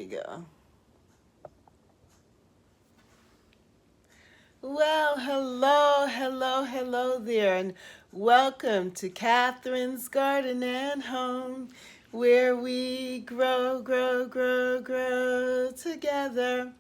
we go. Well, hello there, and welcome to Catherine's Garden and Home, where we grow together.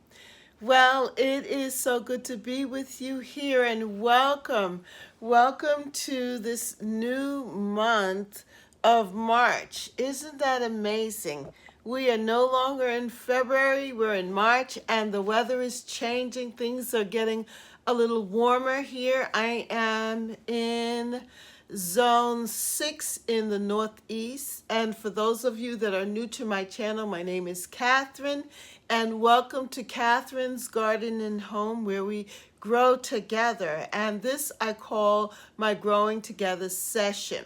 Well, it is so good to be with you here, and welcome to this new month of March. Isn't that amazing? We are no longer in February, we're in March, and the weather is changing. Things are getting a little warmer here. I am in Zone 6 in the Northeast. And for those of you that are new to my channel, my name is Catherine, and welcome to Catherine's Garden and Home, where we grow together. And this I call my Growing Together session.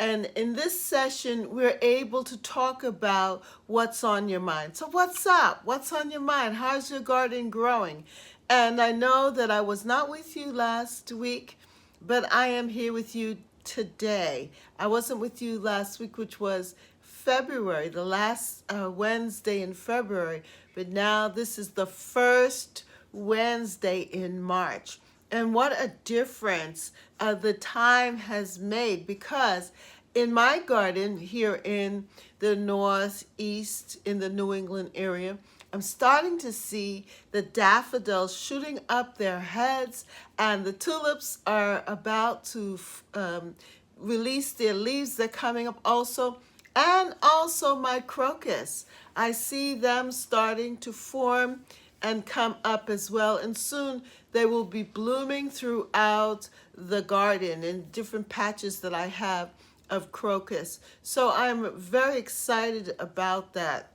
And in this session, we're able to talk about what's on your mind. So what's up? What's on your mind? How's your garden growing? And I know that I was not with you last week, but I am here with you today. I wasn't with you last week, which was February, the last Wednesday in February, but now this is the first Wednesday in March. And what a difference the time has made, because in my garden here in the Northeast, in the New England area, I'm starting to see the daffodils shooting up their heads, and the tulips are about to release their leaves. They're coming up also. And also my crocus. I see them starting to form and come up as well. And soon they will be blooming throughout the garden in different patches that I have of crocus. So I'm very excited about that.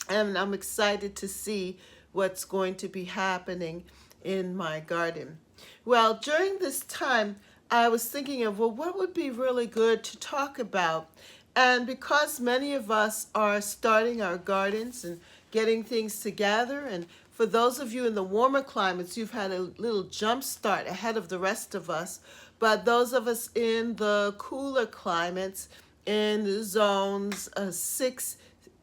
And I'm excited to see what's going to be happening in my garden. Well, during this time, I was thinking of, well, what would be really good to talk about? And because many of us are starting our gardens and getting things together, and for those of you in the warmer climates, you've had a little jump start ahead of the rest of us. But those of us in the cooler climates, in the zones 6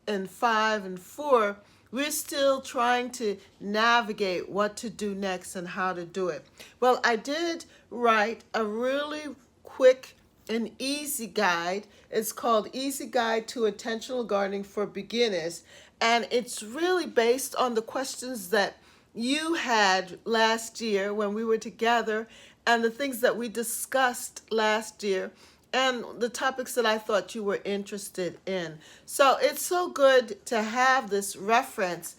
and 5 and 4, we're still trying to navigate what to do next and how to do it. Well, I did write a really quick and easy guide. It's called Easy Guide to Intentional Gardening for Beginners. And it's really based on the questions that you had last year when we were together, and the things that we discussed last year, and the topics that I thought you were interested in. So it's so good to have this reference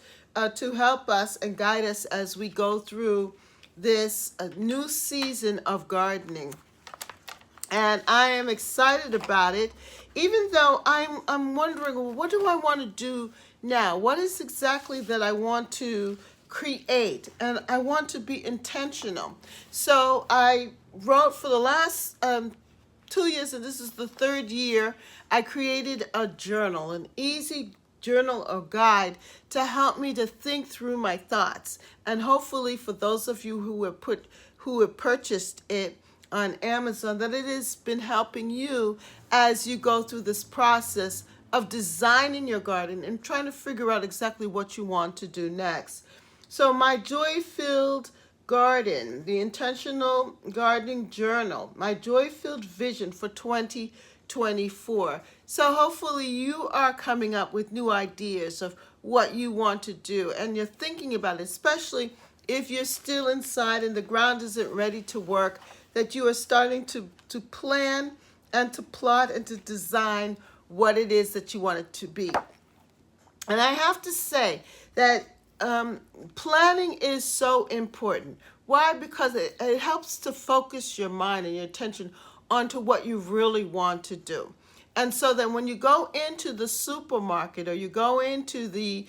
to help us and guide us as we go through this new season of gardening. And I am excited about it, even though I'm wondering, well, what do I want to do now? What is exactly that I want to create? And I want to be intentional. So I wrote for the last 2 years, and this is the third year, I created a journal, an easy journal or guide to help me to think through my thoughts. And hopefully for those of you who have purchased it on Amazon, that it has been helping you as you go through this process of designing your garden and trying to figure out exactly what you want to do next. So my joy-filled garden, the intentional gardening journal, my joy-filled vision for 2024. So hopefully you are coming up with new ideas of what you want to do, and you're thinking about it, especially if you're still inside and the ground isn't ready to work, that you are starting to plan and to plot and to design what it is that you want it to be. And I have to say that planning is so important. Why? Because it helps to focus your mind and your attention onto what you really want to do. And so then when you go into the supermarket, or you go into the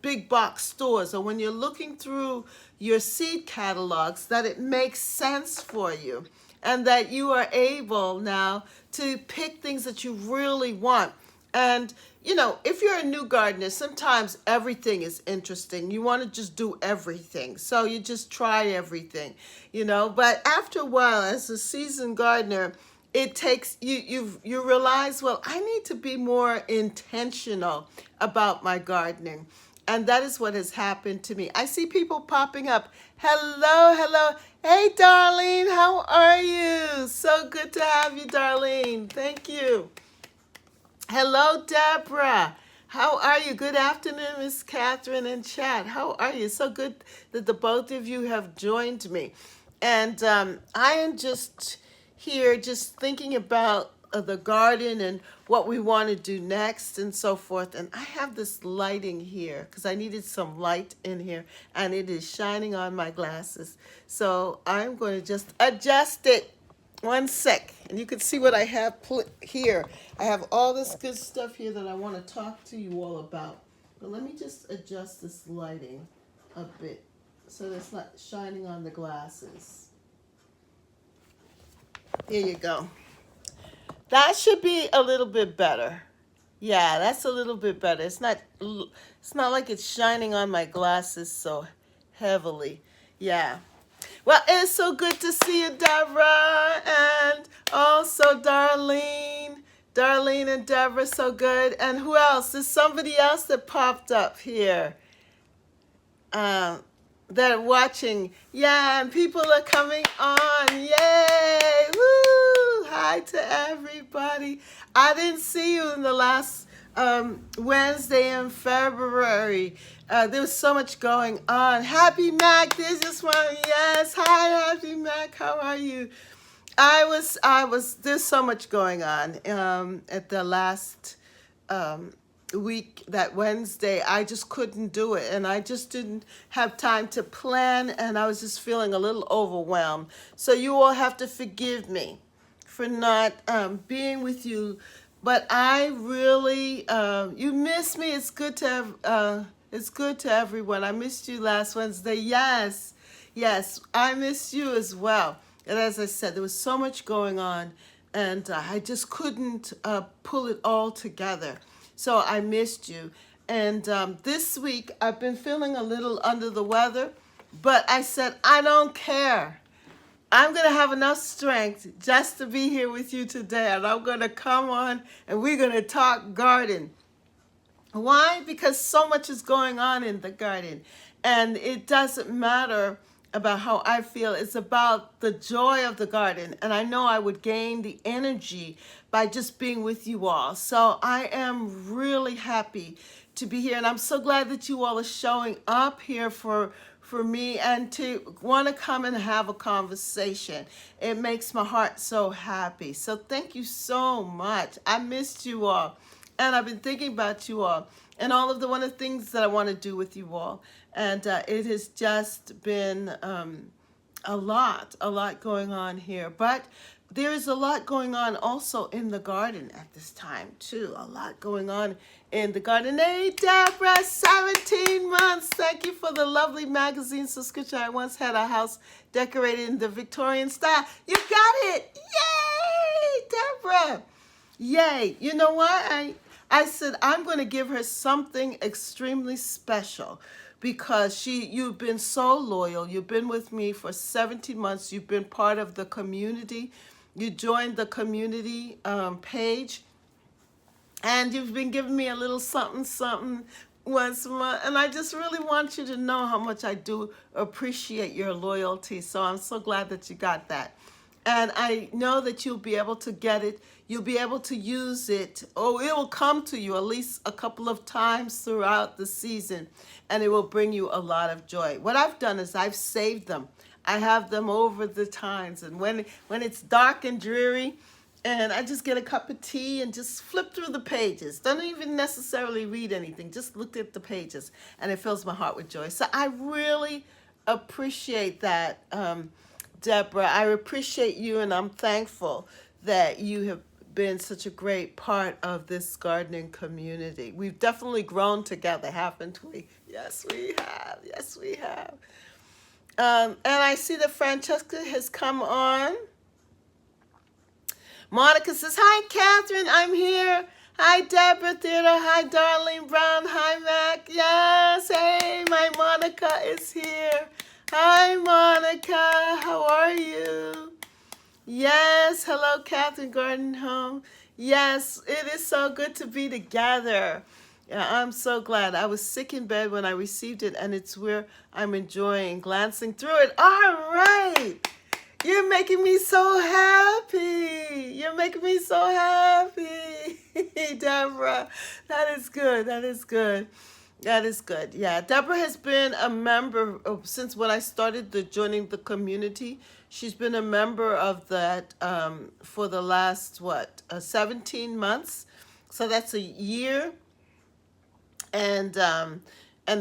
big box stores, or when you're looking through your seed catalogs, that it makes sense for you, and that you are able now to pick things that you really want. And you know, if you're a new gardener, sometimes everything is interesting. You want to just do everything, so you just try everything, you know. But after a while, as a seasoned gardener, it takes you realize, well, I need to be more intentional about my gardening. And that is what has happened to me. I see people popping up. Hello, hello. Hey, Darlene, how are you? So good to have you, Darlene. Thank you. Hello, Deborah. How are you? Good afternoon, Miss Catherine and Chad. How are you? So good that the both of you have joined me. And I am just here, just thinking about the garden and what we want to do next and so forth. And I have this lighting here because I needed some light in here, and it is shining on my glasses. So I'm going to just adjust it. One sec, and you can see what I have here. I have all this good stuff here that I want to talk to you all about. But let me just adjust this lighting a bit so that it's not shining on the glasses. Here you go. That should be a little bit better. Yeah, that's a little bit better. It's not like it's shining on my glasses so heavily. Yeah. Well, it's so good to see you, Deborah, and also Darlene. Darlene and Deborah, so good. And who else? There's somebody else that popped up here that are watching. Yeah, and people are coming on. Yay! Woo! Hi to everybody. I didn't see you in the last Wednesday in February. There was so much going on. Happy Mac, there's just one. Yes, hi, Happy Mac. How are you? There's so much going on. At the last week, that Wednesday, I just couldn't do it, and I just didn't have time to plan, and I was just feeling a little overwhelmed. So you all have to forgive me for not being with you. But I really, you miss me. It's good to have, it's good to everyone. I missed you last Wednesday. Yes, I missed you as well. And as I said, there was so much going on, and I just couldn't pull it all together. So I missed you. And this week, I've been feeling a little under the weather, but I said, I don't care. I'm going to have enough strength just to be here with you today, and I'm going to come on and we're going to talk garden. Why? Because so much is going on in the garden, and it doesn't matter about how I feel. It's about the joy of the garden, and I know I would gain the energy by just being with you all. So I am really happy to be here, and I'm so glad that you all are showing up here for me and to want to come and have a conversation. It makes my heart so happy. So thank you so much. I missed you all, and I've been thinking about you all and all of the wonderful things that I want to do with you all. And it has just been a lot going on here. But there is a lot going on also in the garden at this time, too. A lot going on in the garden. Hey, Deborah, 17 months. Thank you for the lovely magazine subscription. I once had a house decorated in the Victorian style. You got it. Yay, Deborah. Yay. You know what? I said I'm going to give her something extremely special because you've been so loyal. You've been with me for 17 months. You've been part of the community. You joined the community page, and you've been giving me a little something once a month. And I just really want you to know how much I do appreciate your loyalty. So I'm so glad that you got that. And I know that you'll be able to get it. You'll be able to use it. Oh, it will come to you at least a couple of times throughout the season, and it will bring you a lot of joy. What I've done is I've saved them. I have them over the times, and when it's dark and dreary, and I just get a cup of tea and just flip through the pages. Don't even necessarily read anything. Just look at the pages, and it fills my heart with joy. So I really appreciate that, Deborah. I appreciate you, and I'm thankful that you have been such a great part of this gardening community. We've definitely grown together, haven't we? Yes, we have. Yes, we have. And I see that Francesca has come on. Monica says, hi, Catherine, I'm here. Hi, Deborah Theodore. Hi, Darlene Brown. Hi, Mac. Yes, hey, my Monica is here. Hi, Monica. How are you? Yes, hello, Catherine Garden Home. Yes, it is so good to be together. Yeah, I'm so glad. I was sick in bed when I received it, and it's where I'm enjoying glancing through it. All right. You're making me so happy. You're making me so happy, Deborah. That is good. That is good. That is good. Yeah, Deborah has been a member since when I started the joining the community. She's been a member of that for the last 17 months. So that's a year and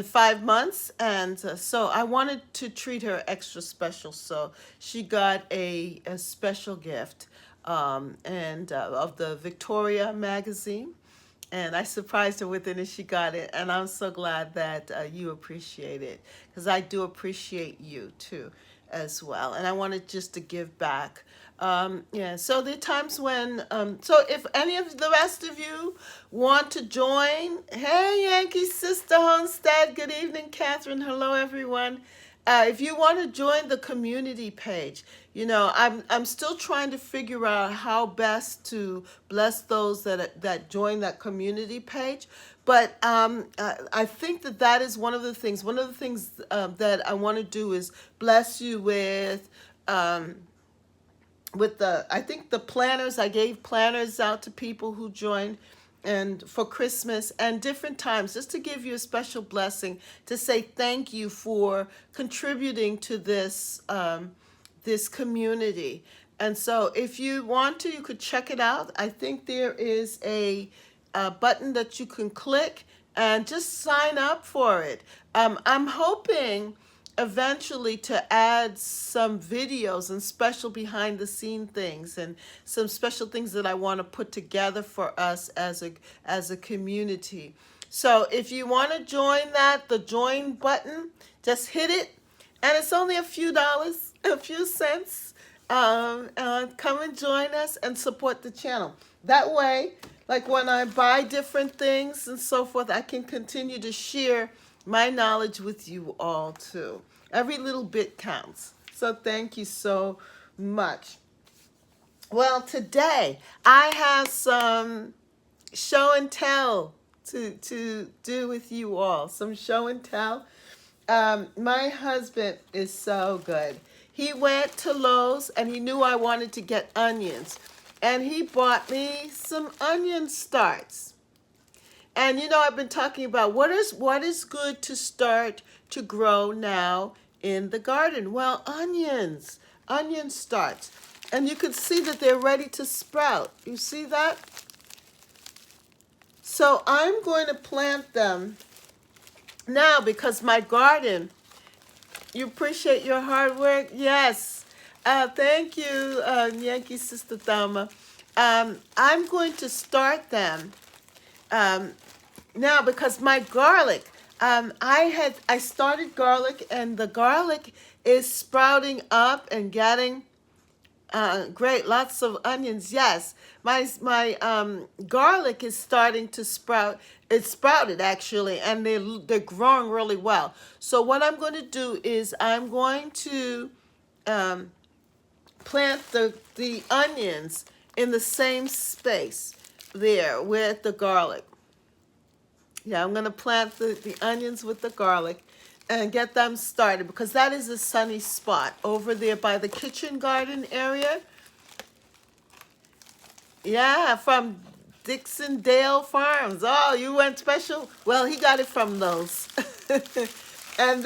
5 months, and so I wanted to treat her extra special, so she got a special gift and of the Victoria magazine, and I surprised her with it, and she got it, and I'm so glad that you appreciate it, because I do appreciate you too as well, and I wanted just to give back. Yeah, so there are times when, so if any of the rest of you want to join, hey, Yankee Sister Homestead, good evening, Catherine, hello, everyone. If you want to join the community page, I'm still trying to figure out how best to bless those that join that community page. But I think that is one of the things. One of the things that I want to do is bless you um, with I think the planners. I gave planners out to people who joined and for Christmas and different times, just to give you a special blessing, to say thank you for contributing to this community. And so if you want to, you could check it out. I think there is a button that you can click and just sign up for it. I'm hoping eventually to add some videos and special behind the scene things and some special things that I want to put together for us as a community. So if you want to join that, the join button, just hit it, and it's only a few dollars, a few cents. Come and join us and support the channel. That way, like when I buy different things and so forth, I can continue to share my knowledge with you all too. Every little bit counts. So thank you so much. Well, today I have some show and tell to do with you all. Some show and tell. My husband is so good. He went to Lowe's and he knew I wanted to get onions. And he bought me some onion starts. And I've been talking about what is good to start to grow now in the garden. Well, onion starts. And you can see that they're ready to sprout. You see that? So I'm going to plant them now because my garden, you appreciate your hard work? Yes. Thank you, Yankee Sister Thelma. I'm going to start them now because my garlic, I started garlic and the garlic is sprouting up and getting great, lots of onions. Yes, my garlic is starting to sprout. It sprouted actually, and they're growing really well. So what I'm going to do is I'm going to um, plant the onions in the same space there with the garlic. Yeah, I'm going to plant the onions with the garlic and get them started because that is a sunny spot over there by the kitchen garden area. Yeah, from Dixon Dale Farms. Oh, you went special? Well, he got it from those. And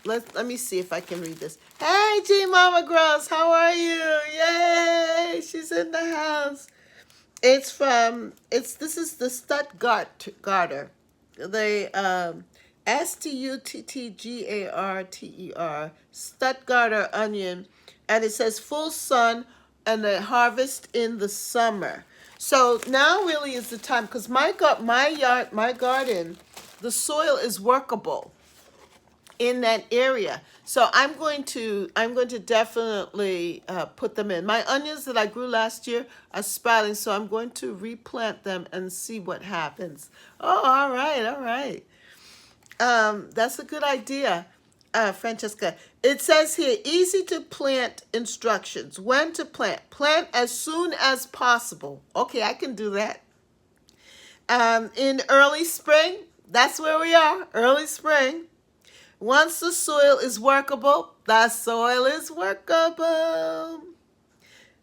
let me see if I can read this. Hey, G Mama Gross, how are you? Yay, she's in the house. This is the Stuttgarter. The Stuttgarter, Stuttgarter onion, and it says full sun and the harvest in the summer. So now really is the time because my garden, the soil is workable in that area. So I'm going to definitely put them in. My onions that I grew last year are sprouting, so I'm going to replant them and see what happens. Oh, all right, all right. That's a good idea. Francesca. It says here, easy to plant instructions. When to plant. Plant as soon as possible. Okay, I can do that. In early spring, that's where we are, early spring. Once the soil is workable, the soil is workable.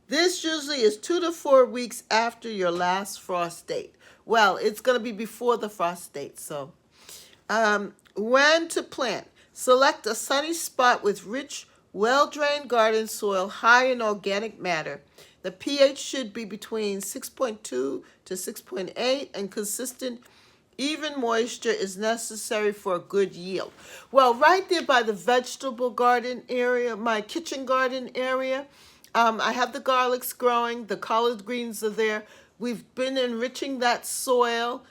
This usually is 2 to 4 weeks after your last frost date. Well, it's going to be before the frost date, so. When to plant. Select a sunny spot with rich, well-drained garden soil high in organic matter. The pH should be between 6.2 to 6.8, and consistent, even moisture is necessary for a good yield. Well, right there by the vegetable garden area, my kitchen garden area, I have the garlics growing, the collard greens are there. We've been enriching that soil.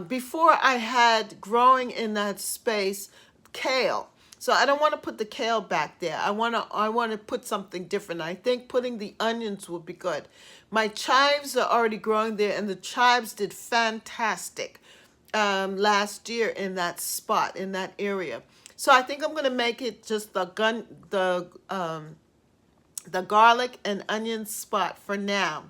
Before I had growing in that space kale. So I don't want to put the kale back there. I want to put something different. I think putting the onions would be good. My chives are already growing there, and the chives did fantastic last year in that spot, in that area. So I think I'm going to make it just the garlic and onion spot for now.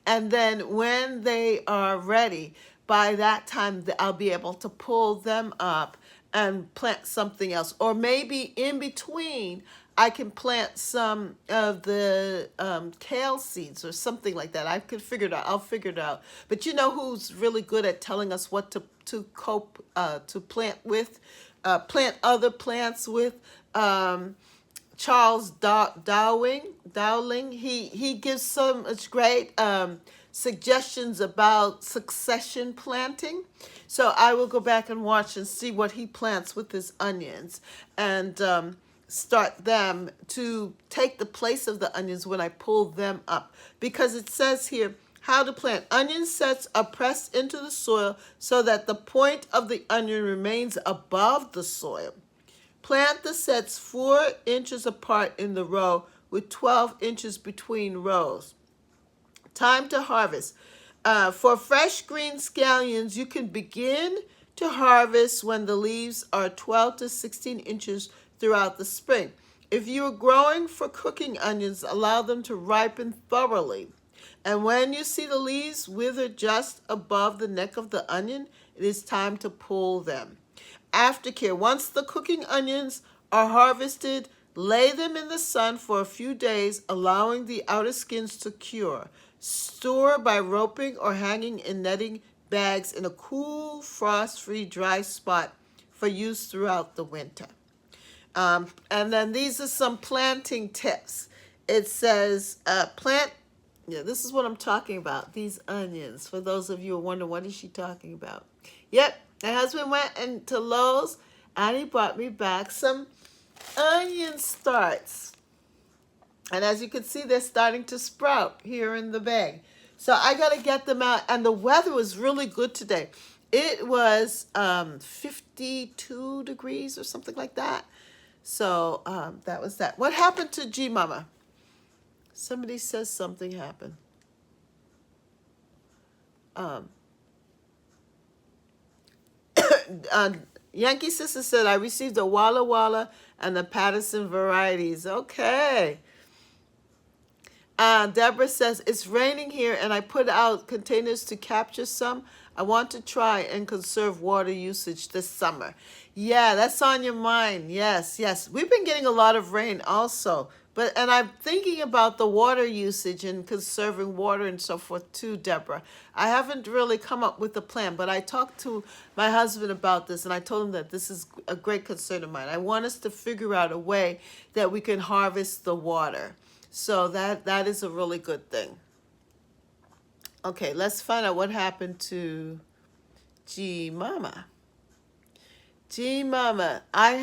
And then when they are ready, by that time I'll be able to pull them up and plant something else. Or maybe in between, I can plant some of the kale seeds or something like that. I could figure it out. I'll figure it out. But you know who's really good at telling us what to plant with, plant other plants with? Charles Dowling. He gives some great suggestions about succession planting. So I will go back and watch and see what he plants with his onions, and start them to take the place of the onions when I pull them up. Because it says here, how to plant. Onion sets are pressed into the soil so that the point of the onion remains above the soil. Plant the sets 4 inches apart in the row with 12 inches between rows. Time to harvest. For fresh green scallions, you can begin to harvest when the leaves are 12 to 16 inches throughout the spring. If you are growing for cooking onions, allow them to ripen thoroughly. And when you see the leaves wither just above the neck of the onion, it is time to pull them. Aftercare. Once the cooking onions are harvested, lay them in the sun for a few days, allowing the outer skins to cure. Store by roping or hanging in netting bags in a cool, frost-free, dry spot for use throughout the winter. And then these are some planting tips. It says plant. Yeah, this is what I'm talking about. These onions. For those of you who wonder, what is she talking about? Yep. My husband went into Lowe's and he brought me back some onion starts. And as you can see, they're starting to sprout here in the bag. So I got to get them out. And the weather was really good today. It was 52 degrees or something like that. So that was that. What happened to G Mama? Somebody says something happened. Yankee Sister said, I received the Walla Walla and the Patterson varieties. Okay. Deborah says, it's raining here and I put out containers to capture some. I want to try and conserve water usage this summer. Yeah, that's on your mind. Yes, yes. We've been getting a lot of rain also. And I'm thinking about the water usage and conserving water and so forth too, Deborah. I haven't really come up with a plan, but I talked to my husband about this, and I told him that this is a great concern of mine. I want us to figure out a way that we can harvest the water. So that is a really good thing. Okay, let's find out what happened to G Mama. Gee, Mama, I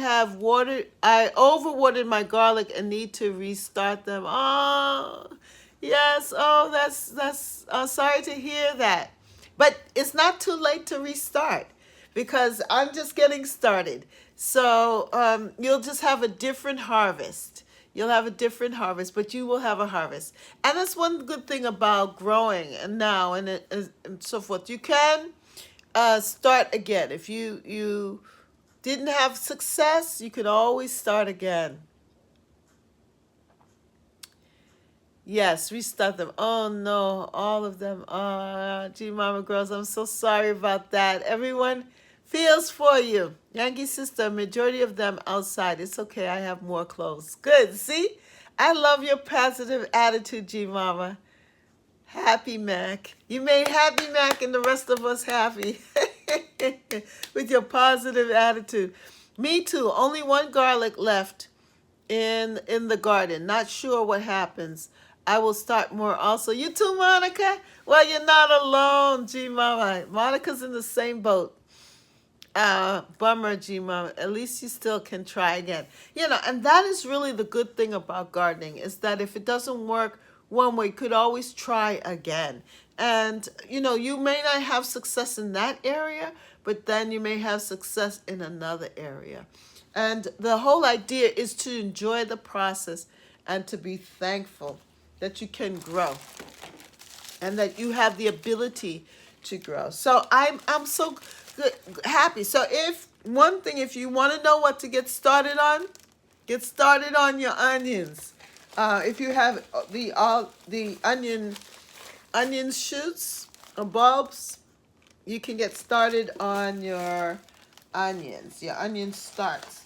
overwatered my garlic and need to restart them. Oh, yes. Oh, that's sorry to hear that. But it's not too late to restart because I'm just getting started. So you'll just have a different harvest. You'll have a different harvest, but you will have a harvest. And that's one good thing about growing and now and so forth. You can start again if you didn't have success, you can always start again. Yes, restart them. Oh no, all of them. Gee, Mama Girls, I'm so sorry about that. Everyone feels for you. Yankee sister, majority of them outside. It's okay, I have more clothes. Good, see? I love your positive attitude, G Mama. Happy Mac. You made Happy Mac and the rest of us happy with your positive attitude. Me too. Only one garlic left in the garden. Not sure what happens. I will start more also. You too, Monica? Well, you're not alone, G Mama. Monica's in the same boat. Bummer, G Mama. At least you still can try again. And that is really the good thing about gardening is that if it doesn't work one way, you could always try again. And you may not have success in that area, but then you may have success in another area. And the whole idea is to enjoy the process and to be thankful that you can grow and that you have the ability to grow. So I'm so good, happy. So if you want to know what to get started on your onions. If you have the onion shoots or bulbs, you can get started on your onion starts.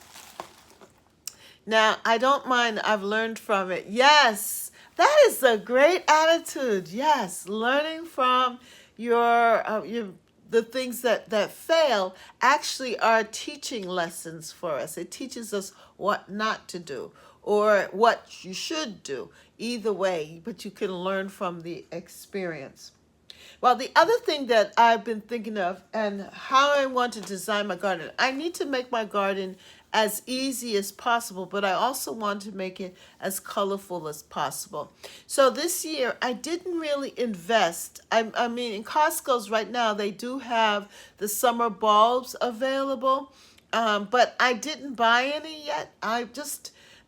Now, I don't mind. I've learned from it. Yes, that is a great attitude. Yes, learning from your the things that fail actually are teaching lessons for us. It teaches us what not to do or what you should do. Either way, but you can learn from the experience. Well, the other thing that I've been thinking of and how I want to design my garden, I need to make my garden as easy as possible, but I also want to make it as colorful as possible. So this year, I didn't really invest. I mean, in Costco's right now, they do have the summer bulbs available, but I didn't buy any yet.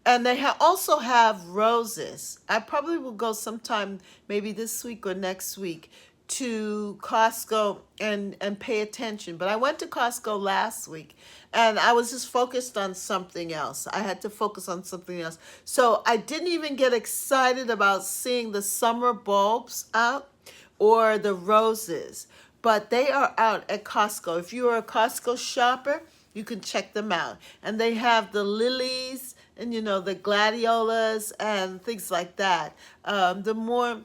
And they also have roses. I probably will go sometime, maybe this week or next week, to Costco and pay attention. But I went to Costco last week and I was just focused on something else. I had to focus on something else. So I didn't even get excited about seeing the summer bulbs out or the roses. But they are out at Costco. If you are a Costco shopper, you can check them out. And they have the lilies and the gladiolas and things like that. The more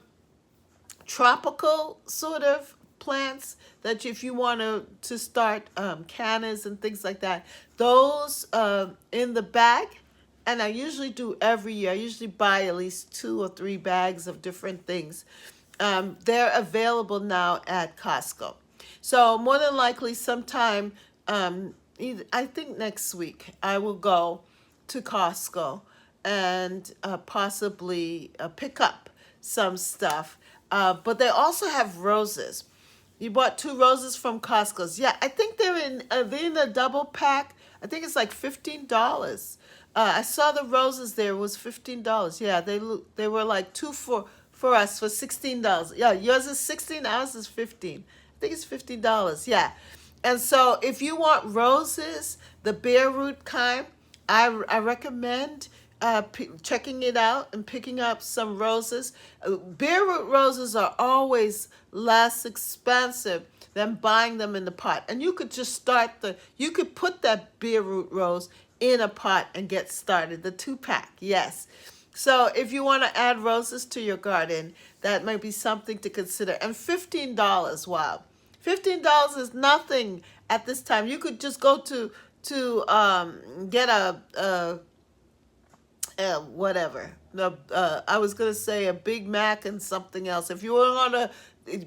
tropical sort of plants that if you want to start cannas and things like that, those in the bag, and I usually do every year. I usually buy at least 2 or 3 bags of different things. They're available now at Costco. So more than likely sometime, I think next week, I will go to Costco and possibly pick up some stuff. But they also have roses. You bought 2 roses from Costco's. Yeah, I think they're in a double pack. I think it's like $15. I saw the roses there. It was $15. Yeah, they were like 2 for us for $16. Yeah, yours is 16, ours is 15. I think it's $15. Yeah. And so if you want roses, the bare root kind, I recommend checking it out and picking up some roses. Bare root roses are always less expensive than buying them in the pot. And you could just you could put that bare root rose in a pot and get started. The 2-pack, yes. So if you want to add roses to your garden, that might be something to consider. And $15, wow. $15 is nothing at this time. You could just go to get a whatever. I was gonna say a Big Mac and something else. If you were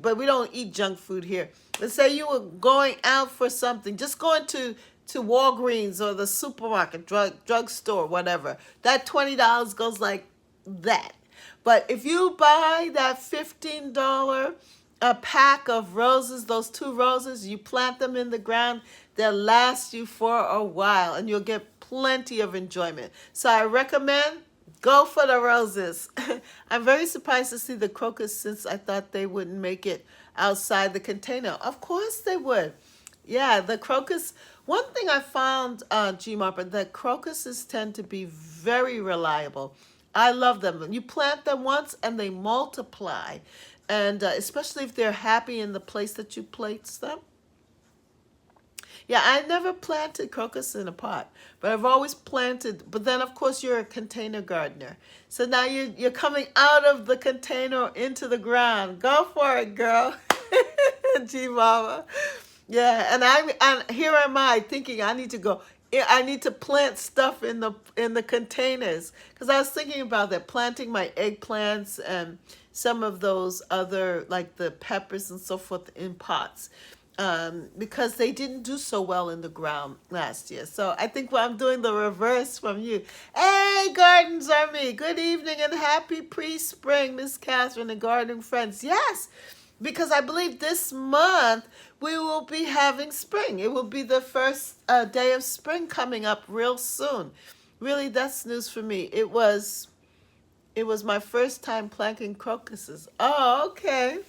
but we don't eat junk food here. Let's say you were going out for something, just going to Walgreens or the supermarket, drugstore, whatever. That $20 goes like that. But if you buy that $15 a pack of roses, those 2 roses, you plant them in the ground, they'll last you for a while and you'll get plenty of enjoyment. So I recommend go for the roses. I'm very surprised to see the crocus since I thought they wouldn't make it outside the container. Of course they would. Yeah, the crocus. One thing I found, G Marper, that crocuses tend to be very reliable. I love them. You plant them once and they multiply, and especially if they're happy in the place that you place them. Yeah, I never planted crocus in a pot, but I've always planted. But then, of course, you're a container gardener, so now you're coming out of the container into the ground. Go for it, girl, G Mama. Yeah, and here am I thinking I need to go. I need to plant stuff in the containers because I was thinking about that, planting my eggplants and some of those other like the peppers and so forth in pots, because they didn't do so well in the ground last year. So I think I'm doing the reverse from you. Hey, Gardens Army, good evening and happy pre-spring, Miss Catherine and gardening friends. Yes, because I believe this month we will be having spring. It will be the first day of spring coming up real soon. Really, that's news for me. It was my first time planting crocuses. Oh, okay.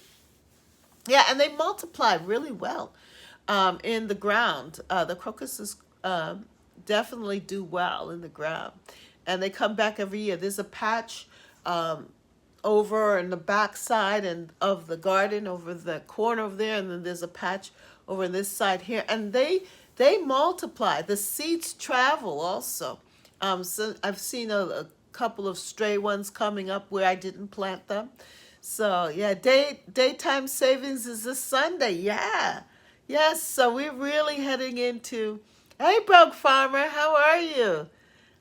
Yeah, and they multiply really well in the ground. The crocuses definitely do well in the ground, and they come back every year. There's a patch um, over in the back side and of the garden, over the corner over there, and then there's a patch over this side here, and they multiply. The seeds travel also. So I've seen a couple of stray ones coming up where I didn't plant them. So yeah, daytime savings is this Sunday. Yeah. Yes, so we're really heading into. Hey, Broke Farmer, how are you?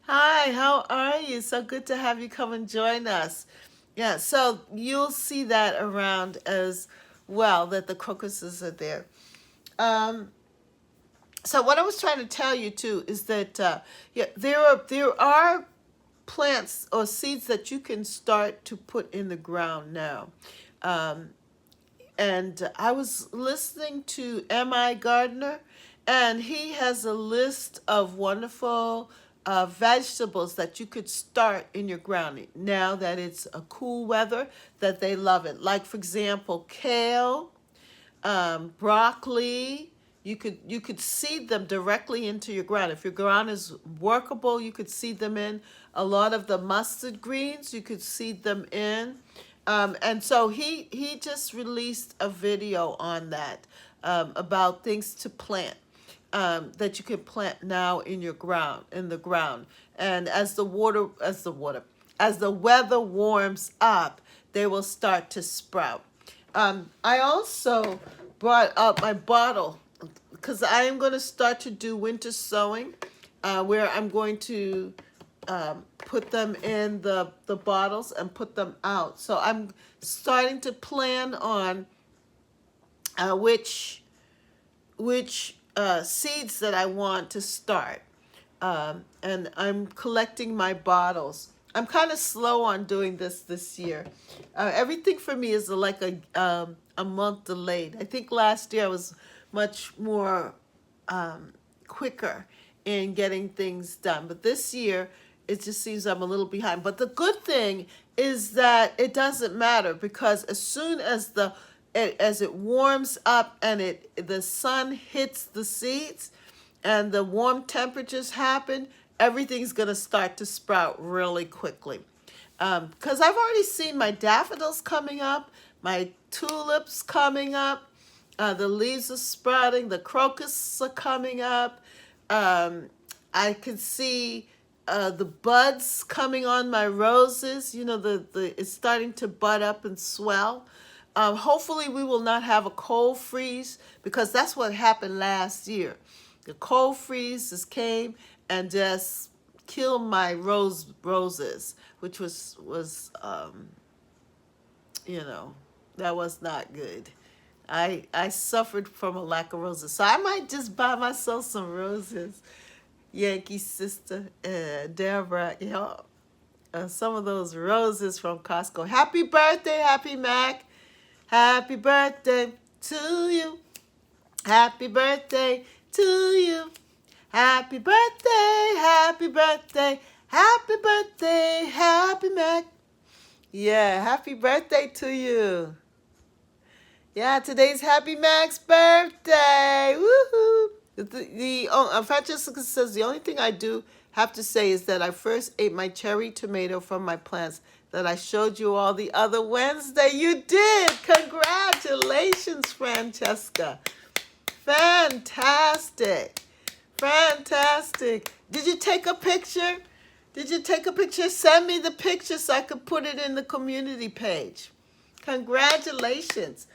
Hi, how are you? So good to have you come and join us. Yeah, so you'll see that around as well, that the crocuses are there. Um, so what I was trying to tell you too is that yeah, there are plants or seeds that you can start to put in the ground now. Um, and I was listening to M.I. Gardner, and he has a list of wonderful vegetables that you could start in your ground now that it's a cool weather, that they love it. Like, for example, kale, broccoli. You could seed them directly into your ground. If your ground is workable, you could seed them in. A lot of the mustard greens, you could seed them in. And so he just released a video on that, about things to plant, that you can plant now in your ground, in the ground. And as the weather warms up, they will start to sprout. I also brought up my bottle because I am going to start to do winter sowing, where I'm going to put them in the bottles and put them out. So I'm starting to plan on which seeds that I want to start. And I'm collecting my bottles. I'm kind of slow on doing this year. Everything for me is like a month delayed. I think last year I was much more quicker in getting things done, but this year it just seems I'm a little behind. But the good thing is that it doesn't matter, because as soon as as it warms up and the sun hits the seeds and the warm temperatures happen, everything's going to start to sprout really quickly. Because I've already seen my daffodils coming up, my tulips coming up, the leaves are sprouting, the crocus are coming up. I can see the buds coming on my roses. It's starting to bud up and swell. Hopefully we will not have a cold freeze, because that's what happened last year. The cold freeze just came and just killed my roses, which was that was not good. I suffered from a lack of roses, so I might just buy myself some roses. Yankee sister, Deborah, some of those roses from Costco. Happy birthday, Happy Mac. Happy birthday to you. Happy birthday to you. Happy birthday, happy birthday, happy birthday, Happy Mac. Yeah, happy birthday to you. Yeah, today's Happy Mac's birthday. Woohoo! Francesca says the only thing I do have to say is that I first ate my cherry tomato from my plants that I showed you all the other Wednesday. You did! Congratulations, Francesca. Fantastic. Fantastic. Did you take a picture? Did you take a picture? Send me the picture so I could put it in the community page. Congratulations.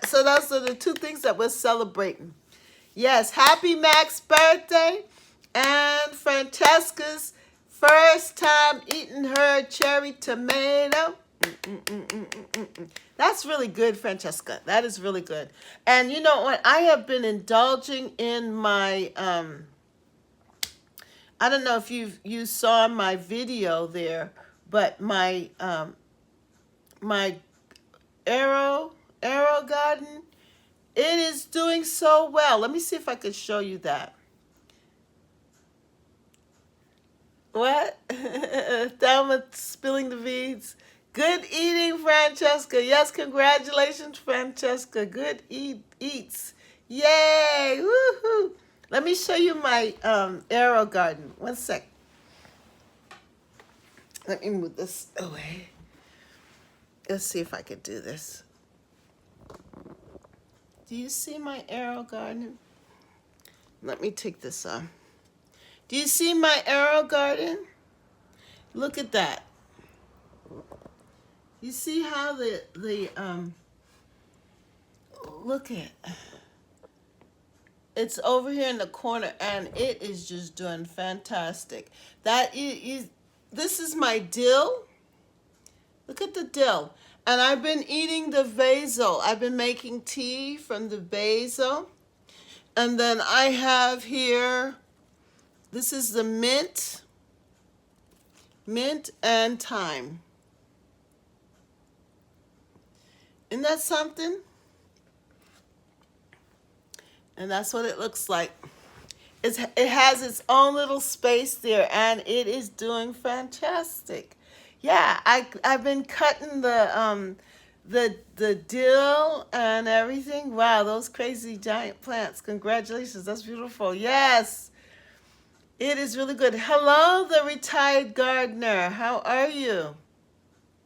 So those are the two things that we're celebrating. Yes, happy Mac's birthday and Francesca's first time eating her cherry tomato. That's really good, Francesca. That is really good. And you know what? I have been indulging in my I don't know if you saw my video there, but my my arrow garden, it is doing so well. Let me see if I can show you that. What? Thelma spilling the beads. Good eating, Francesca. Yes, congratulations, Francesca. Good eats. Yay! Woohoo! Let me show you my arrow garden. One sec. Let me move this away. Let's see if I can do this. Do you see my arrow garden? Let me take this off. Do you see my arrow garden? Look at that. You see how look at, it's over here in the corner and it is just doing fantastic. This is my dill. Look at the dill. And I've been eating the basil. I've been making tea from the basil. And then I have here, this is the mint and thyme. Isn't that something? And that's what it looks like. It has its own little space there, and it is doing fantastic. Yeah, I've been cutting the dill and everything. Wow, those crazy giant plants. Congratulations, that's beautiful. Yes, it is really good. Hello, the retired gardener. How are you?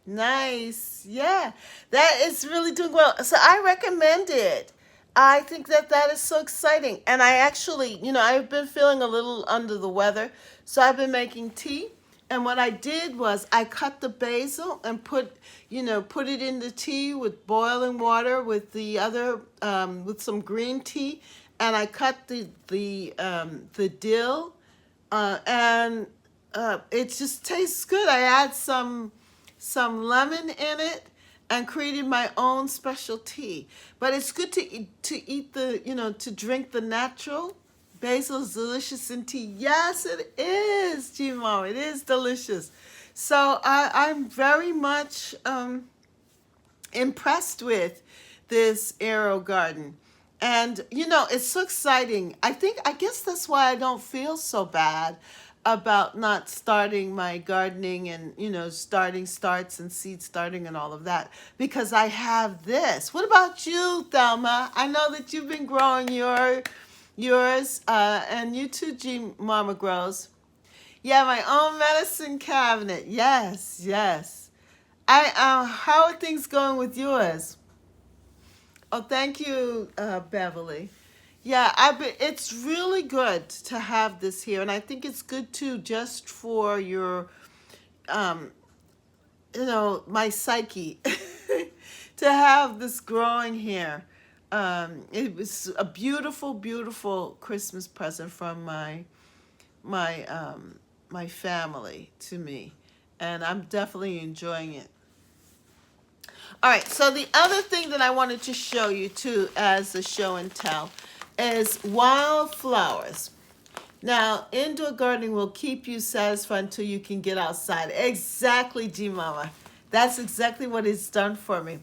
Nice. Yeah, that is really doing well. So I recommend it. I think that is so exciting. And I actually, I've been feeling a little under the weather. So I've been making tea. And what I did was I cut the basil and put it in the tea with boiling water with the other, with some green tea. And I cut the dill, and it just tastes good. I add some lemon in it and created my own special tea. But it's good to eat to drink the natural. Basil is delicious in tea. Yes, it is, G-Mom. It is delicious. So I'm very much impressed with this arrow garden. And, it's so exciting. I guess that's why I don't feel so bad about not starting my gardening and, starts and seed starting and all of that, because I have this. What about you, Thelma? I know that you've been growing yours, and you too, G Mama Grows. Yeah, my own medicine cabinet. Yes, yes. How are things going with yours? Oh, thank you, Beverly. Yeah, it's really good to have this here, and I think it's good too, just for your, um, my psyche, to have this growing here. It was a beautiful, beautiful Christmas present from my family to me, and I'm definitely enjoying it. All right, so the other thing that I wanted to show you too, as a show and tell, is wildflowers. Now, indoor gardening will keep you satisfied until you can get outside. Exactly, G Mama. That's exactly what it's done for me.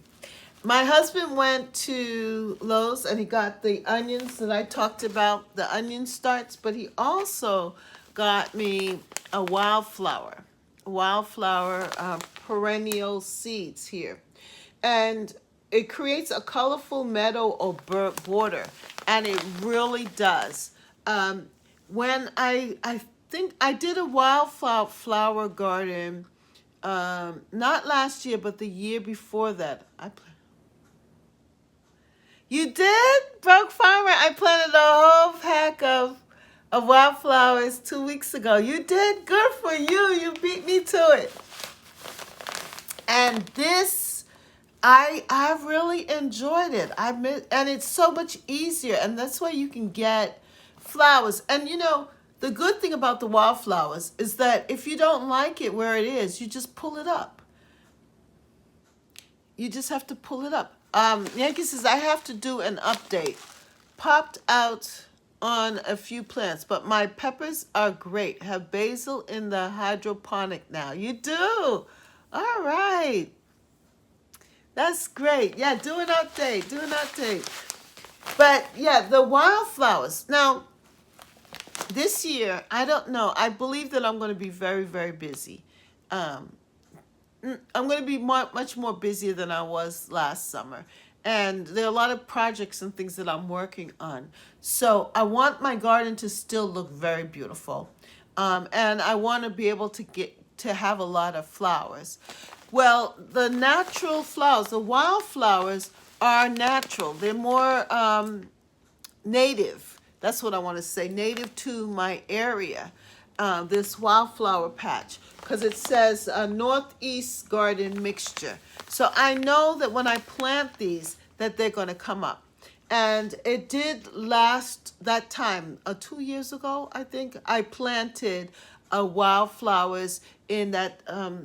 My husband went to Lowe's and he got the onions that I talked about, the onion starts, but he also got me a wildflower perennial seeds here. And it creates a colorful meadow or border, and it really does. Um, when I think I did a wildflower flower garden, not last year, but the year before that. You did, Broke Farmer. I planted a whole pack of wildflowers 2 weeks ago. You did good for you. You beat me to it. And this, I really enjoyed it. And it's so much easier, and that's why you can get flowers. And the good thing about the wildflowers is that if you don't like it where it is, you just pull it up. You just have to pull it up. Yankee says, I have to do an update. Popped out on a few plants, but my peppers are great. Have basil in the hydroponic now. You do? All right. That's great. Yeah, do an update. Do an update. But yeah, the wildflowers. Now, this year, I don't know. I believe that I'm going to be very, very busy. Um, I'm going to be much more busier than I was last summer. And there are a lot of projects and things that I'm working on. So I want my garden to still look very beautiful. And I want to be able to have a lot of flowers. Well, the natural flowers, the wildflowers are natural. They're more native. That's what I want to say, native to my area. This wildflower patch, because it says Northeast Garden Mixture. So I know that when I plant these, that they're going to come up. And it did last that time, 2 years ago, I think, I planted wildflowers in that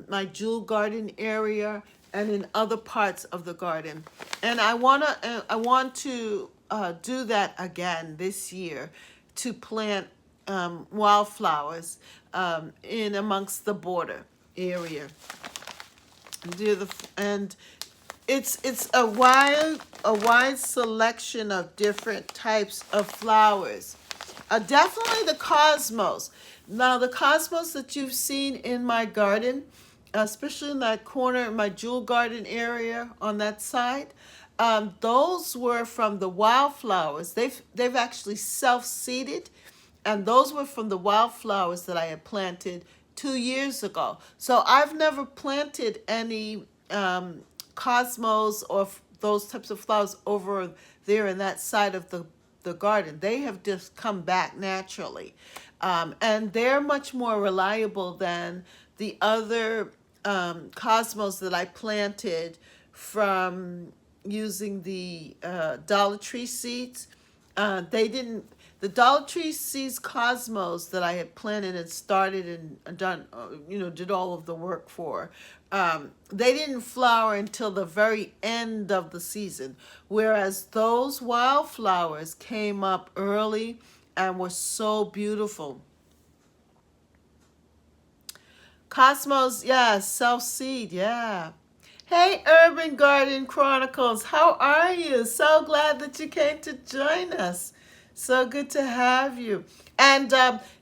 my jewel garden area and in other parts of the garden. And I want to do that again this year, to plant wildflowers in amongst the border area. And it's a wide selection of different types of flowers. Definitely the cosmos. Now the cosmos that you've seen in my garden, especially in that corner, in my jewel garden area on that side, those were from the wildflowers. They've actually self-seeded, and those were from the wildflowers that I had planted 2 years ago. So I've never planted any cosmos or those types of flowers over there in that side of the garden. They have just come back naturally. And they're much more reliable than the other cosmos that I planted from using the Dollar Tree seeds. The Dollar Tree seeds cosmos that I had planted and started and done, did all of the work for, they didn't flower until the very end of the season, whereas those wildflowers came up early and were so beautiful. Cosmos, yeah, self-seed, yeah. Hey, Urban Garden Chronicles, how are you? So glad that you came to join us. So good to have you. And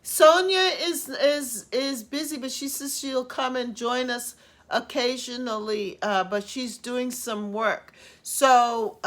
Sonia is busy, but she says she'll come and join us occasionally, but she's doing some work. So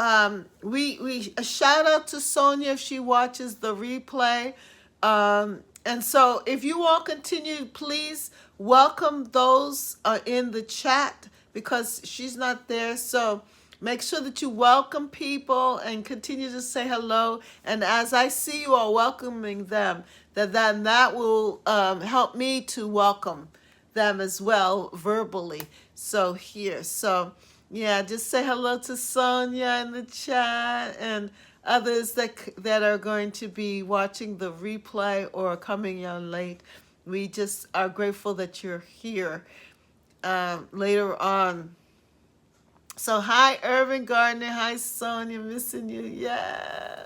we a shout out to Sonia if she watches the replay. And so if you all continue, please welcome those in the chat, because she's not there. So make sure that you welcome people and continue to say hello. And as I see you all welcoming them, that will help me to welcome them as well verbally. So yeah, just say hello to Sonia in the chat and others that are going to be watching the replay or coming in late. We just are grateful that you're here later on. So hi, Urban Gardener. Hi, Sonia. Missing you. Yeah.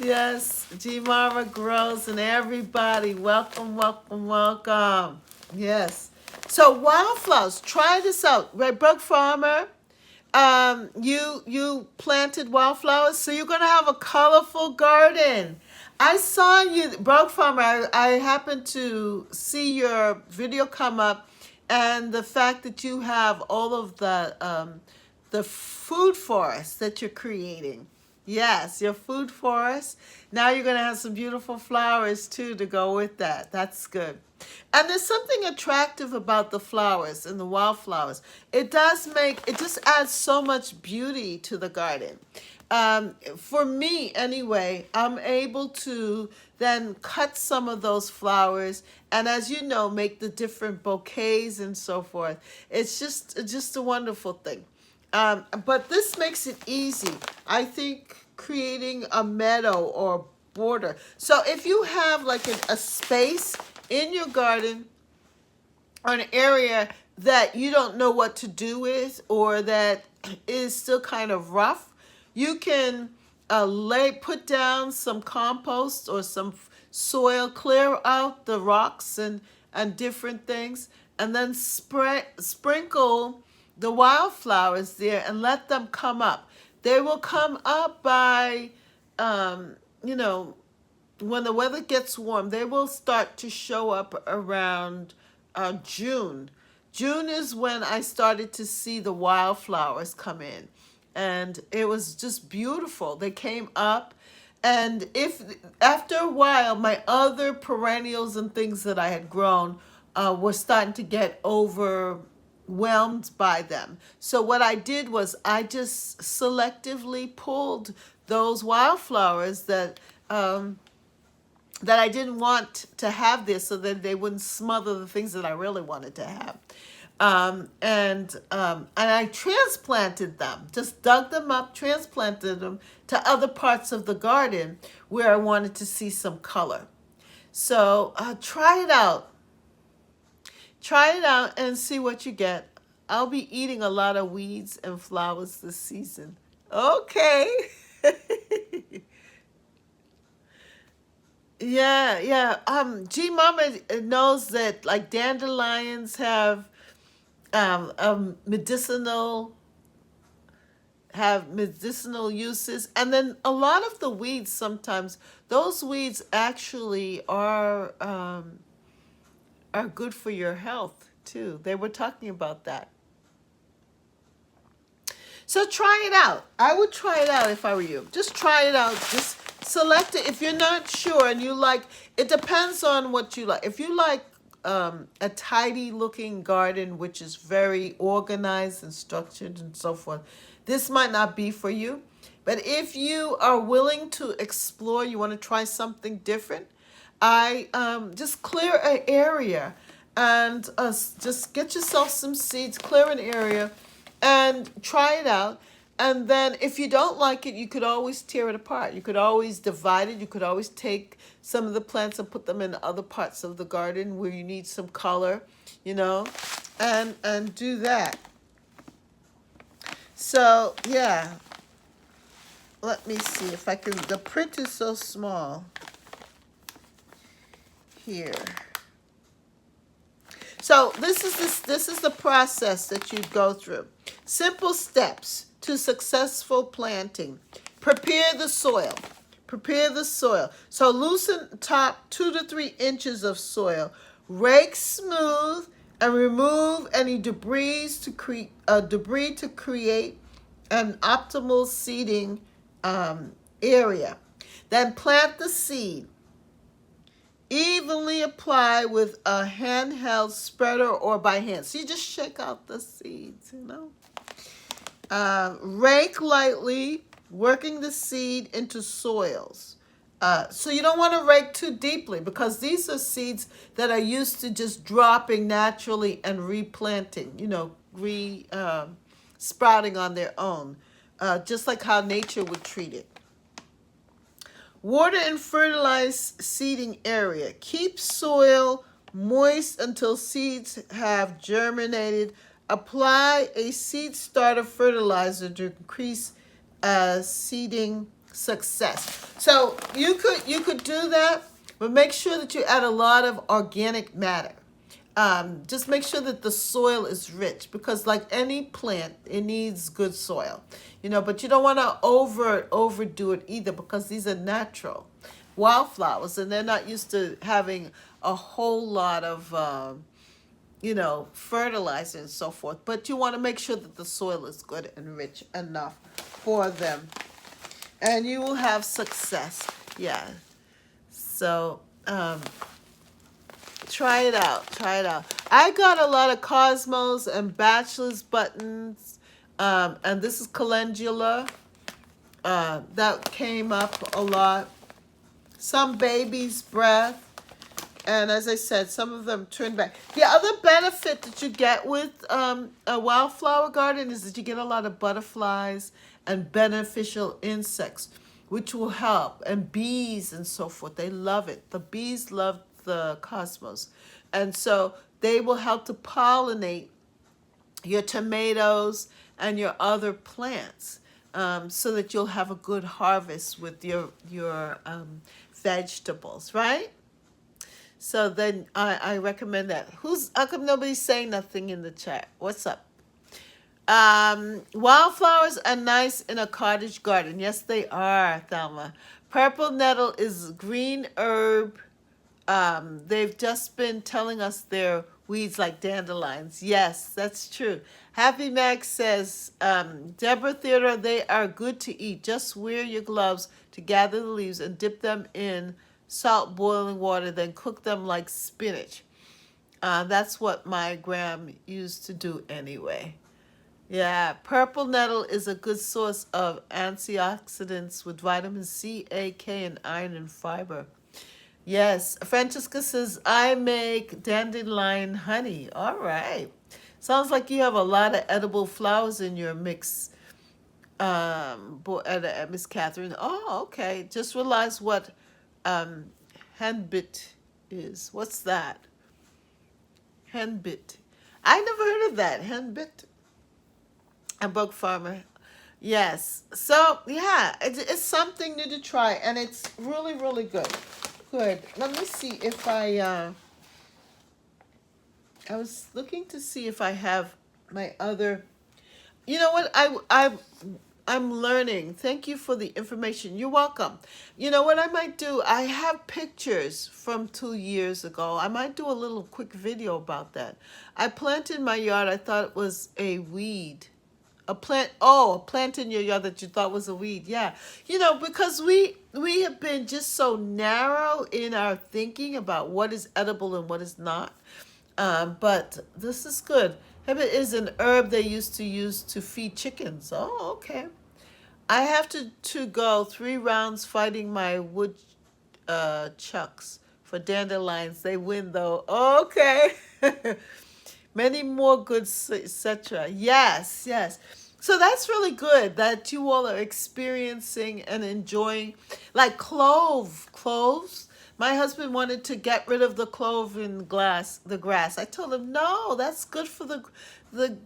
Yes. G. Mara Grows and everybody. Welcome, welcome, welcome. Yes. So wildflowers. Try this out. Redbug Farmer. You planted wildflowers, so you're gonna have a colorful garden. I saw you, Broke Farmer. I happened to see your video come up, and the fact that you have all of the food forest that you're creating. Yes, your food forest. Now you're going to have some beautiful flowers too to go with that. That's good. And there's something attractive about the flowers and the wildflowers. It just adds so much beauty to the garden. For me, anyway, I'm able to then cut some of those flowers and, as you know, make the different bouquets and so forth. It's just a wonderful thing. But this makes it easy. I think creating a meadow or border. So if you have like a space in your garden or an area that you don't know what to do with, or that is still kind of rough, you can put down some compost or some soil, clear out the rocks and different things, and then sprinkle the wildflowers there and let them come up. They will come up by, you know, when the weather gets warm, they will start to show up around June. June is when I started to see the wildflowers come in, and it was just beautiful. They came up, and if after a while, my other perennials and things that I had grown were starting to get overwhelmed by them. So what I did was I just selectively pulled those wildflowers that I didn't want to have there, so that they wouldn't smother the things that I really wanted to have. And I transplanted them, just dug them up, transplanted them to other parts of the garden where I wanted to see some color. So try it out. Try it out and see what you get. I'll be eating a lot of weeds and flowers this season. Okay. Yeah, yeah. G Mama knows that like dandelions medicinal have medicinal uses, and then a lot of the weeds, sometimes those weeds actually are good for your health too. They were talking about that. So try it out. I would try it out if I were you. Just try it out. Just select it. If you're not sure and you like, it depends on what you like. If you like a tidy looking garden, which is very organized and structured and so forth, this might not be for you. But if you are willing to explore, you want to try something different, I just clear an area and just get yourself some seeds, clear an area, and try it out. And then if you don't like it, you could always tear it apart. You could always divide it. You could always take some of the plants and put them in other parts of the garden where you need some color, you know, and do that. So, yeah. Let me see if I can, the print is so small here. So this is the process that you go through. Simple steps to successful planting. Prepare the soil. Prepare the soil. So loosen top 2 to 3 inches of soil. Rake smooth and remove any debris to create an optimal seeding area. Then plant the seed. Evenly apply with a handheld spreader or by hand. So you just shake out the seeds, you know. Rake lightly, working the seed into soils. So you don't want to rake too deeply, because these are seeds that are used to just dropping naturally and replanting, you know, sprouting on their own, just like how nature would treat it. Water and fertilize seeding area. Keep soil moist until seeds have germinated. Apply a seed starter fertilizer to increase seeding success. So you could do that, but make sure that you add a lot of organic matter. Just make sure that the soil is rich, because like any plant, it needs good soil, you know, but you don't want to overdo it either, because these are natural wildflowers and they're not used to having a whole lot of, fertilizer and so forth. But you want to make sure that the soil is good and rich enough for them. And you will have success. Yeah. So, try it out. Try it out. I got a lot of Cosmos and Bachelor's buttons. And this is calendula. That came up a lot. Some baby's breath. And as I said, some of them turn back. The other benefit that you get with a wildflower garden is that you get a lot of butterflies and beneficial insects, which will help. And bees and so forth. They love it. The bees love the Cosmos. And so they will help to pollinate your tomatoes and your other plants, so that you'll have a good harvest with your vegetables, right? So then I recommend that. How come nobody's saying nothing in the chat? What's up? Wildflowers are nice in a cottage garden. Yes, they are, Thelma. Purple nettle is green herb. They've just been telling us they're weeds like dandelions. Yes, that's true. Happy Max says, Deborah Theodore, they are good to eat. Just wear your gloves to gather the leaves and dip them in salt boiling water, then cook them like spinach. That's what my gram used to do anyway. Yeah, purple nettle is a good source of antioxidants with vitamins C, A, K, and iron and fiber. Yes, Francesca says, I make dandelion honey. All right. Sounds like you have a lot of edible flowers in your mix, Miss Catherine. Oh, okay. Just realized what henbit is. What's that? Henbit. I never heard of that. Henbit. A bug farmer. Yes. So, yeah, it's something new to try, and it's really, really good. Good. Let me see if I was looking to see if I have my other. You know what? I'm learning. Thank you for the information. You're welcome. You know what I might do? I have pictures from 2 years ago. I might do a little quick video about that. I planted in my yard. I thought it was a weed. A plant in your yard that you thought was a weed. Yeah. Because we have been just so narrow in our thinking about what is edible and what is not. But this is good. It is an herb they used to use to feed chickens. Oh, okay. I have to go 3 rounds fighting my wood chucks for dandelions. They win though. Okay. Many more goods, etc. Yes, yes. So that's really good that you all are experiencing and enjoying, like cloves. My husband wanted to get rid of the clove in the grass. I told him, no, that's good for the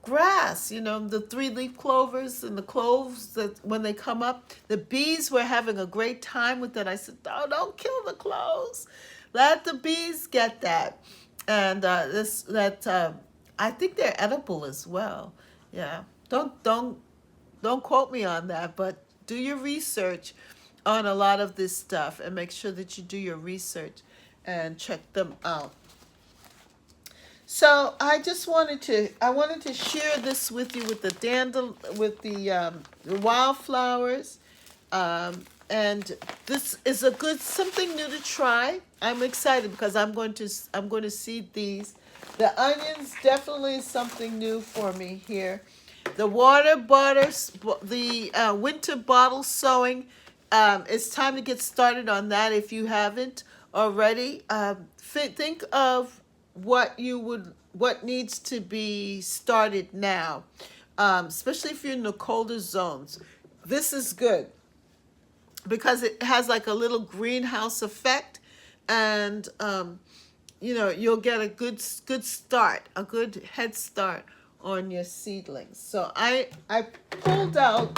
grass. The 3-leaf clovers and the cloves that when they come up, the bees were having a great time with it. I said, oh, don't kill the cloves. Let the bees get that. And I think they're edible as well. Yeah. Don't quote me on that, but do your research on a lot of this stuff and make sure that you do your research and check them out. So I wanted to share this with you with the wildflowers. And this is something new to try. I'm excited because I'm going to seed these. The onions definitely is something new for me here. The winter bottle sowing. It's time to get started on that if you haven't already. Think of what needs to be started now, especially if you're in the colder zones. This is good because it has like a little greenhouse effect, and you'll get a good start, a good head start on your seedlings. So I pulled out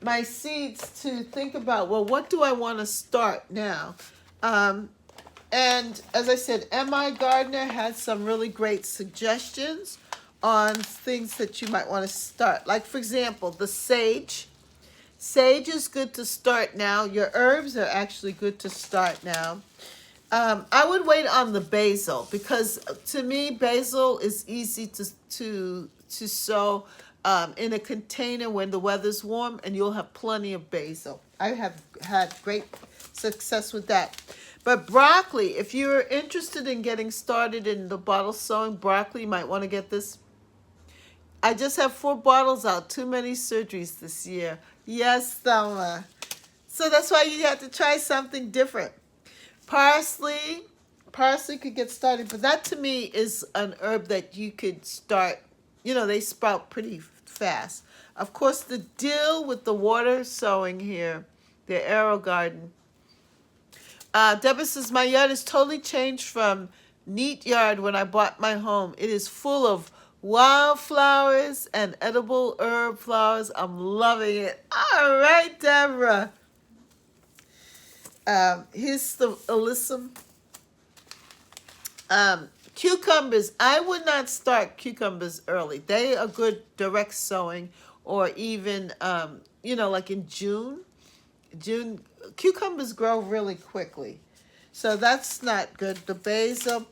my seeds to think about, well, what do I want to start now? And as I said, M.I. Gardner had some really great suggestions on things that you might want to start. Like, for example, the sage. Sage is good to start now. Your herbs are actually good to start now. I would wait on the basil because to me basil is easy to sow in a container when the weather's warm, and you'll have plenty of basil. I have had great success with that. But broccoli, if you're interested in getting started in the bottle sowing broccoli, you might want to get this. I just have 4 bottles out. Too many surgeries this year. Yes, Thelma. So that's why you have to try something different. Parsley, parsley could get started, but that to me is an herb that you could start. You know, they sprout pretty fast. Of course, the dill with the water sowing here, the arrow garden. Deborah says, my yard is totally changed from neat yard when I bought my home. It is full of wildflowers and edible herb flowers. I'm loving it. All right, Deborah. Here's the alyssum. Cucumbers. I would not start cucumbers early. They are good direct sowing, or even like in June. June cucumbers grow really quickly, so that's not good. The basil,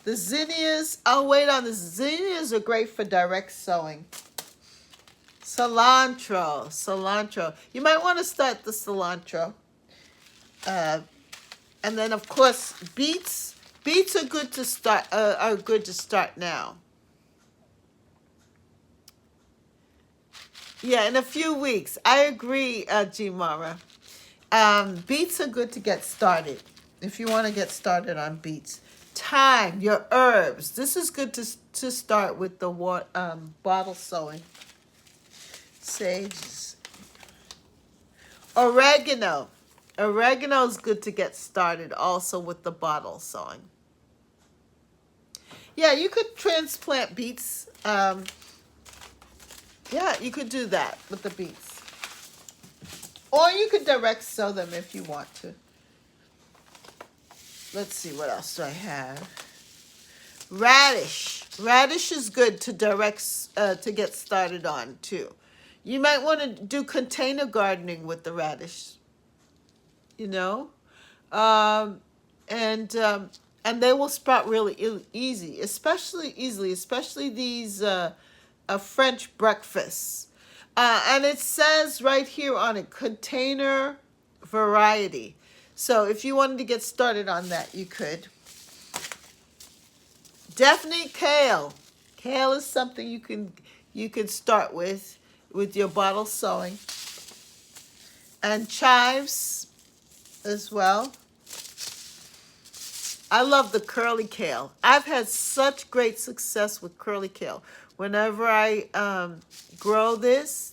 the zinnias. I'll wait on the zinnias. Are great for direct sowing. Cilantro. You might want to start the cilantro. And then of course beets. Beets are good to start. Are good to start now. Yeah, in a few weeks. I agree, G Mara. Beets are good to get started if you want to get started on beets. Thyme, your herbs. This is good to start with the bottle sowing. Sage. Oregano. Oregano is good to get started also with the bottle sowing. Yeah, you could transplant beets. Yeah, you could do that with the beets. Or you could direct sow them if you want to. Let's see, what else do I have? Radish. Radish is good to to get started on too. You might want to do container gardening with the radish. You know, and they will sprout really easily, especially these French breakfasts. And it says right here on it, container variety. So if you wanted to get started on that, you could. Definitely kale. Kale is something you can start with your bottle sowing. And chives as well. I love the curly kale. I've had such great success with curly kale. Whenever I grow this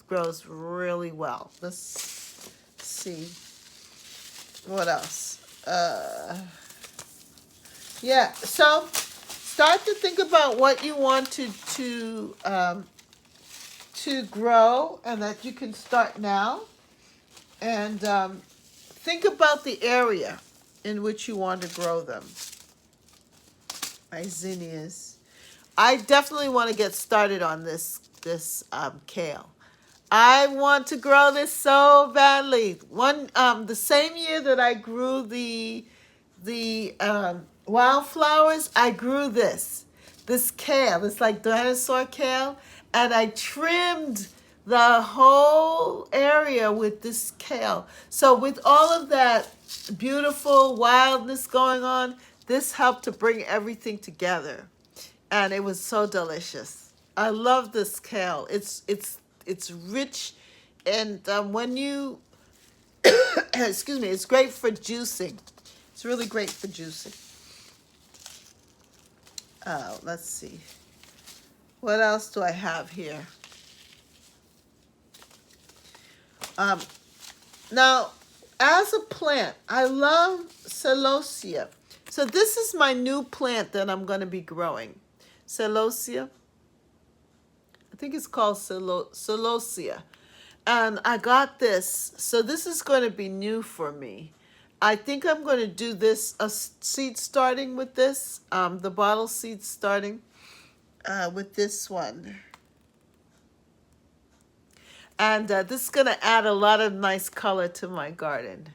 grows really well. Let's see. What else? Yeah, so start to think about what you want to grow, and that you can start now. And think about the area in which you want to grow them. My zinnias. I definitely want to get started on this kale. I want to grow this so badly. The same year that I grew the wildflowers, I grew this kale. It's like dinosaur kale, and I trimmed the whole area with this kale. So with all of that beautiful wildness going on, this helped to bring everything together, and it was so delicious. I love this kale. It's rich, and when you excuse me, it's great for juicing. It's really great for juicing. Let's see. What else do I have here? Now, as a plant, I love celosia. So this is my new plant that I'm going to be growing. Celosia. I think it's called celosia. And I got this. So this is going to be new for me. I think I'm going to do this, a seed starting with this, the bottle seed starting with this one. And this is going to add a lot of nice color to my garden.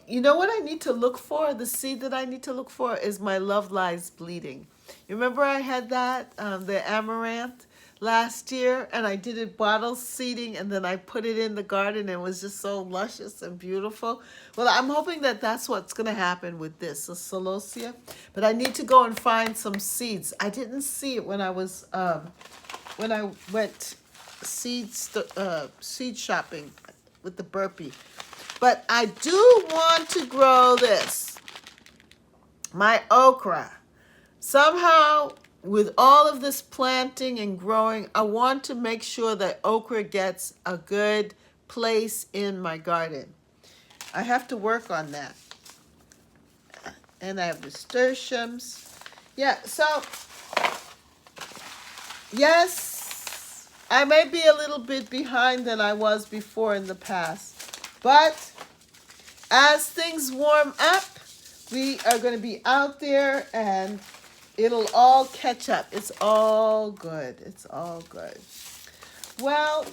You know what I need to look for? The seed that I need to look for is my Love Lies Bleeding. You remember I had that, the amaranth last year, and I did it bottle seeding, and then I put it in the garden, and it was just so luscious and beautiful. Well, I'm hoping that that's what's going to happen with this, the celosia. But I need to go and find some seeds. I didn't see it when I was, when I went seed shopping with the burpee. But I do want to grow this, my okra. Somehow, with all of this planting and growing, I want to make sure that okra gets a good place in my garden. I have to work on that. And I have nasturtiums. Yeah, so, yes, I may be a little bit behind than I was before in the past. But as things warm up, we are going to be out there and it'll all catch up. It's all good. It's all good. Well,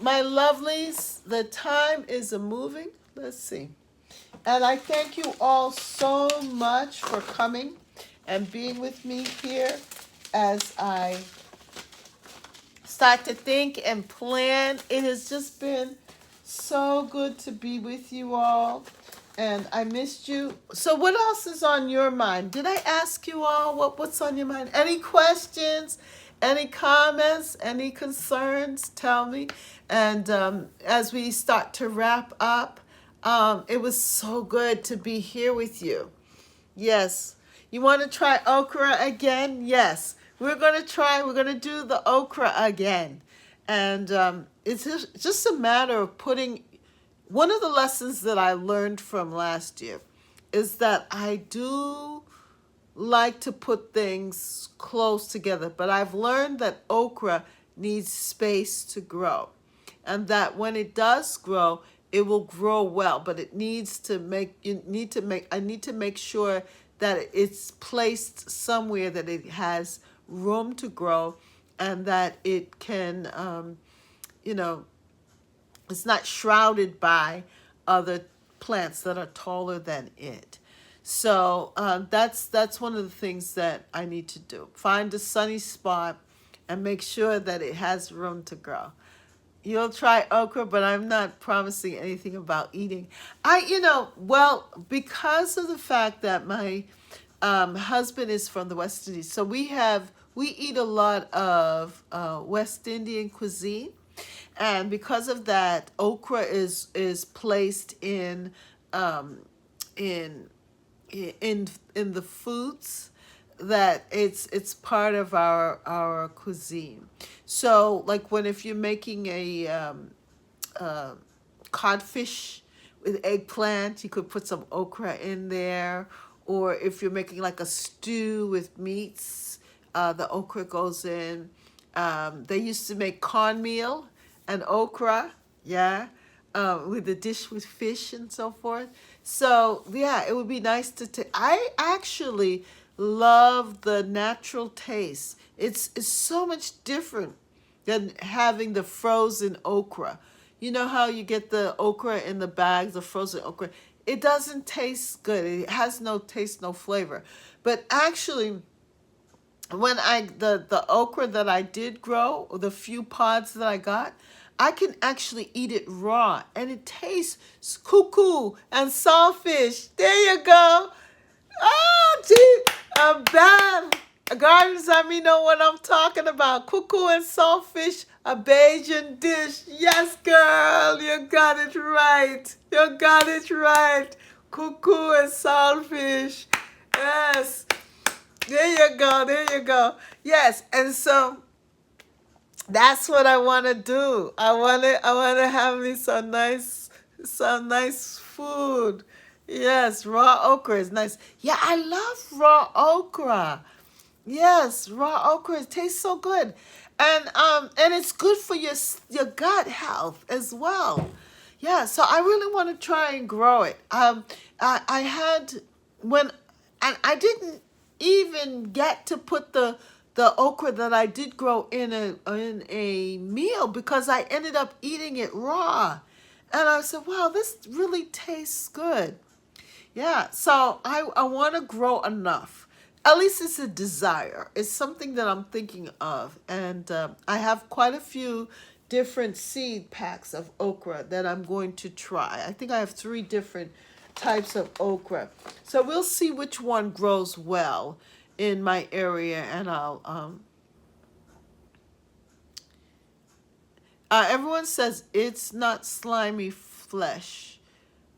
my lovelies, the time is a-moving. Let's see. And I thank you all so much for coming and being with me here as I start to think and plan. It has just been so good to be with you all. And I missed you. So what else is on your mind? Did I ask you all what's on your mind? Any questions? Any comments? Any concerns? Tell me. And as we start to wrap up, it was so good to be here with you. Yes. You want to try okra again? Yes. We're going to do the okra again. And it's just a matter of putting. One of the lessons that I learned from last year is that I do like to put things close together, but I've learned that okra needs space to grow, and that when it does grow, it will grow well, but I need to make sure that it's placed somewhere that it has room to grow and that it can, it's not shrouded by other plants that are taller than it. So that's one of the things that I need to do. Find a sunny spot and make sure that it has room to grow. You'll try okra, but I'm not promising anything about eating. Because of the fact that my husband is from the West Indies, so we eat a lot of West Indian cuisine. And because of that, okra is placed in the foods that it's part of our cuisine. So like if you're making a codfish with eggplant, you could put some okra in there. Or if you're making like a stew with meats, the okra goes in. They used to make cornmeal and okra, with the dish with fish and so forth. So yeah, it would be nice to I actually love the natural taste. It's so much different than having the frozen okra. You know how you get the okra in the bags, the frozen okra? It doesn't taste good. It has no taste, no flavor. But actually, when the okra that I did grow, or the few pods that I got, I can actually eat it raw, and it tastes cuckoo and saltfish. There you go. Oh, gee, bad. Gardens, let me know what I'm talking about. Cuckoo and saltfish, a Bajan dish. Yes, girl, you got it right. You got it right. Cuckoo and saltfish. Yes. There you go. There you go. Yes, and so that's what I want to do. I want to have me some nice food. Yes, raw okra is nice. Yeah, I love raw okra. Yes, raw okra, it tastes so good. And it's good for your gut health as well. Yeah, so I really want to try and grow it. I had when and I didn't even get to put the okra that I did grow in a meal because I ended up eating it raw. And I said, wow, this really tastes good. Yeah, so I want to grow enough. At least it's a desire. It's something that I'm thinking of. And I have quite a few different seed packs of okra that I'm going to try. I think I have 3 different types of okra. So we'll see which one grows well in my area, and I'll everyone says it's not slimy flesh.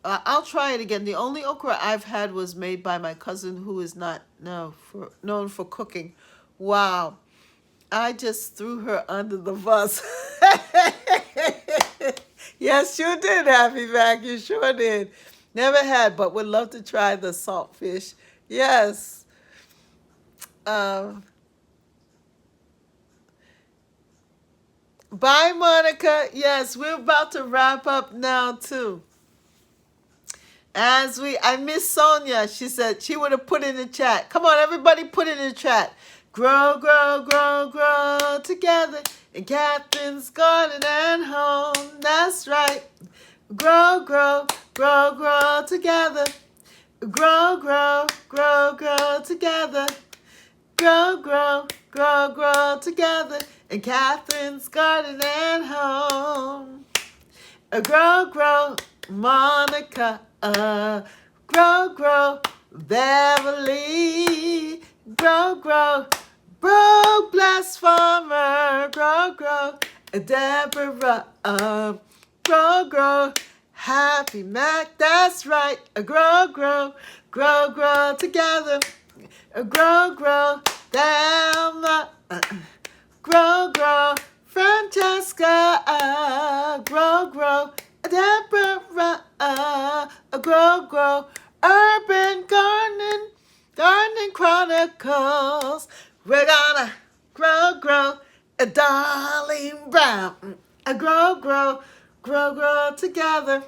I'll try it again. The only okra I've had was made by my cousin, who is not known for cooking. Wow, I just threw her under the bus. Yes, you did, Happy Mac. You sure did. Never had, but would love to try the saltfish. Yes. Um, Bye, Monica. Yes, we're about to wrap up now, too. I miss Sonia. She said she would have put in the chat. Come on, everybody, put in the chat. Grow, grow, grow, grow together in Catherine's garden and home. That's right. Grow, grow, grow, grow together. Grow, grow, grow, grow together. Grow, grow, grow, grow together in Catherine's garden and home. Grow, grow, Monica. Grow, grow, Beverly. Grow, grow, broke blessed farmer. Grow, grow, Deborah. Grow, grow, Happy Mac. That's right. Grow, grow, grow, grow together. Grow, grow, Thelma. Grow, grow, Francesca. Grow, grow, Deborah. Grow, grow, Urban Gardening Chronicles. We're gonna grow, grow, Darling Brown. Grow, grow, grow, grow together.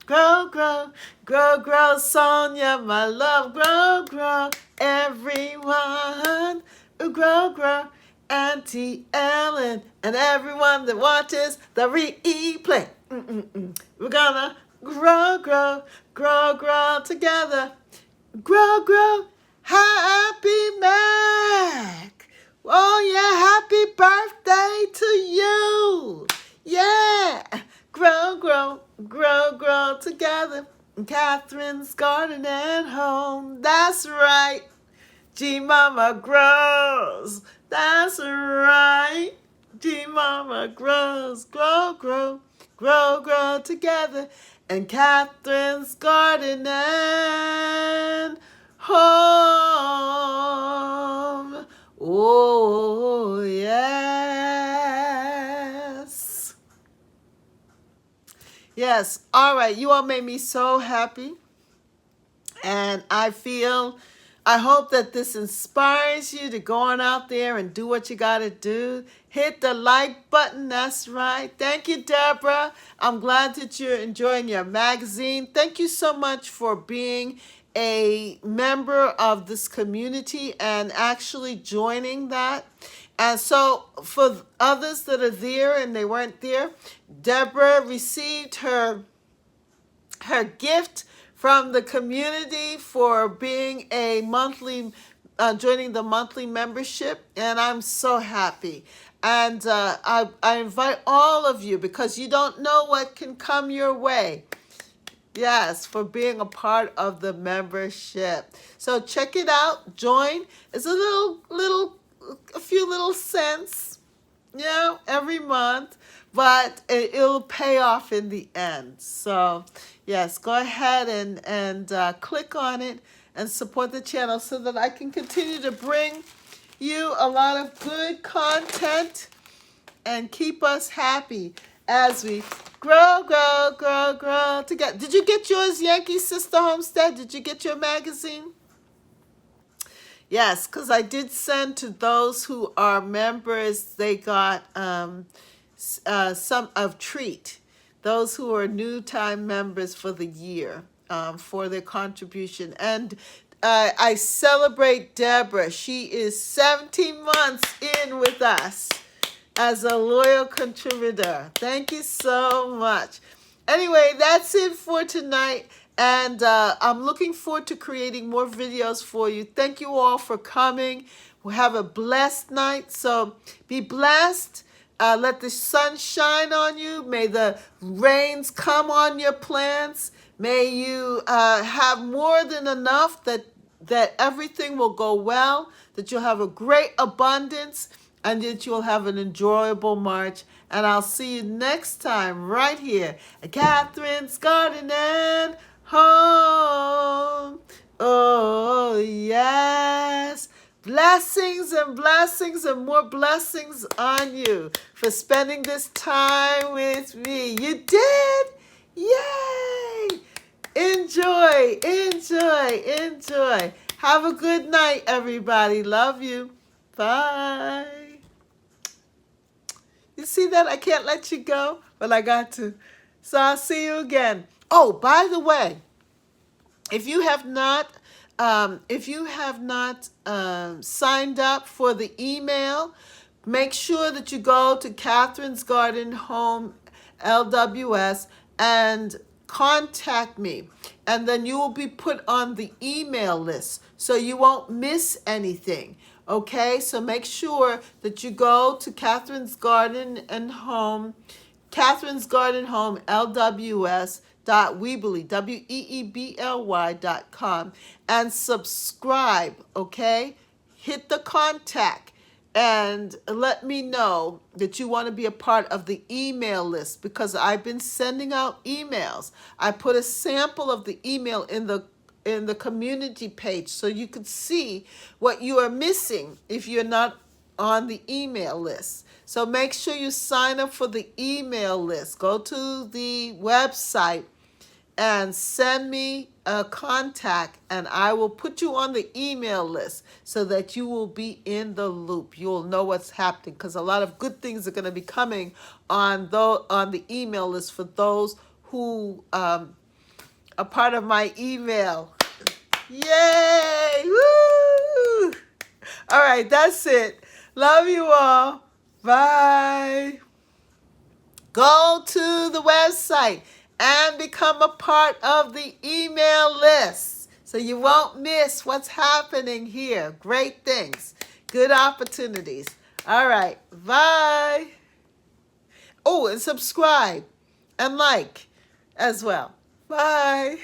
Grow, grow, grow, grow, Sonia, my love. Grow, grow, everyone. Grow, grow, Auntie Ellen, and everyone that watches the replay. We're gonna grow, grow, grow, grow together. Grow, grow, Happy Mac. Oh, yeah, happy birthday to you. Yeah. Grow, grow, grow, grow together in Catherine's garden and home. That's right. G Mama grows. That's right. G Mama grows. Grow, grow, grow, grow together in Catherine's garden and home. Oh, yes. Yes. All right. You all made me so happy. And I hope that this inspires you to go on out there and do what you got to do. Hit the like button. That's right. Thank you, Deborah. I'm glad that you're enjoying your magazine. Thank you so much for being a member of this community and actually joining that. And so for others that are there and they weren't there, Deborah received her gift from the community for being a monthly, joining the monthly membership, and I'm so happy. And I invite all of you, because you don't know what can come your way. Yes, for being a part of the membership. So check it out. Join. It's a few little cents, every month, but it'll pay off in the end. So yes, go ahead and click on it and support the channel so that I can continue to bring you a lot of good content and keep us happy as we grow, grow, grow, grow together. Did you get yours, Yankee Sister Homestead? Did you get your magazine? Yes, because I did send to those who are members, they got some of treat. Those who are new time members for the year, for their contribution. And I celebrate Deborah. She is 17 months in with us as a loyal contributor. Thank you so much. Anyway, that's it for tonight. And I'm looking forward to creating more videos for you. Thank you all for coming. We'll have a blessed night. So be blessed. Let the sun shine on you. May the rains come on your plants. May you have more than enough that everything will go well, that you'll have a great abundance, and that you'll have an enjoyable March. And I'll see you next time right here at Catherine's Garden and Home. Oh, yes. Blessings and more blessings on you for spending this time with me. You did? Yay! Enjoy, enjoy, enjoy. Have a good night, everybody. Love you. Bye. You see that? I can't let you go, but I got to. So I'll see you again. Oh, by the way, if you have not signed up for the email, make sure that you go to Catherine's Garden Home LWS and contact me, and then you will be put on the email list so you won't miss anything. Okay, so make sure that you go to Catherine's Garden Home LWS Weebly, WEEBLY.com, and subscribe. Okay, hit the contact and let me know that you want to be a part of the email list, because I've been sending out emails. I put a sample of the email in the community page so you could see what you are missing if you're not on the email list. So make sure you sign up for the email list. Go to the website and send me a contact, and I will put you on the email list so that you will be in the loop. You will know what's happening, because a lot of good things are going to be coming on the email list for those who are part of my email. Yay! Woo! All right, that's it. Love you all. Bye. Go to the website and become a part of the email list so you won't miss what's happening here. Great things, good opportunities. All right, bye. Oh, and subscribe and like as well. Bye.